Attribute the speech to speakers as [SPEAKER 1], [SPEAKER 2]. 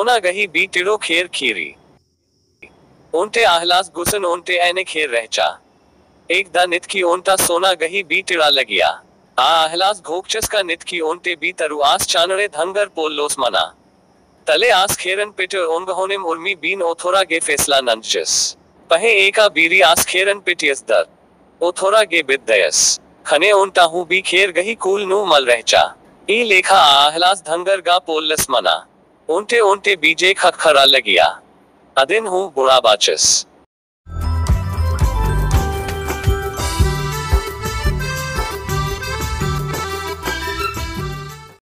[SPEAKER 1] सोना गही बी टिड़ो खेर खीरी। ओंटे आहलास गुसन ओंटे ऐने खेर रहचा। एक दा नित की ओंटा सोना गही बी टिड़ा लगिया। आ आहलास घोकचस का नित की ओंटे बी तरु आस चानड़े धंगर पोल्लोस मना। तले आस खेरन पिटर ओंगहोनिम उर्मी बीन ओथोरा गे फैसला नंचस। पहे एका बीरी आस खेरन पिटियस दर। ओथोरा गे बिद्दयस। खने ओंटा हूँ बी खेर गही कूल नू मल रहचा। ई लेखा आहलास धंगर गा पोल्लस मना। ओंटे ओंटे बीजे खखरा लगिया। अदिन हूँ बुरा बाचस।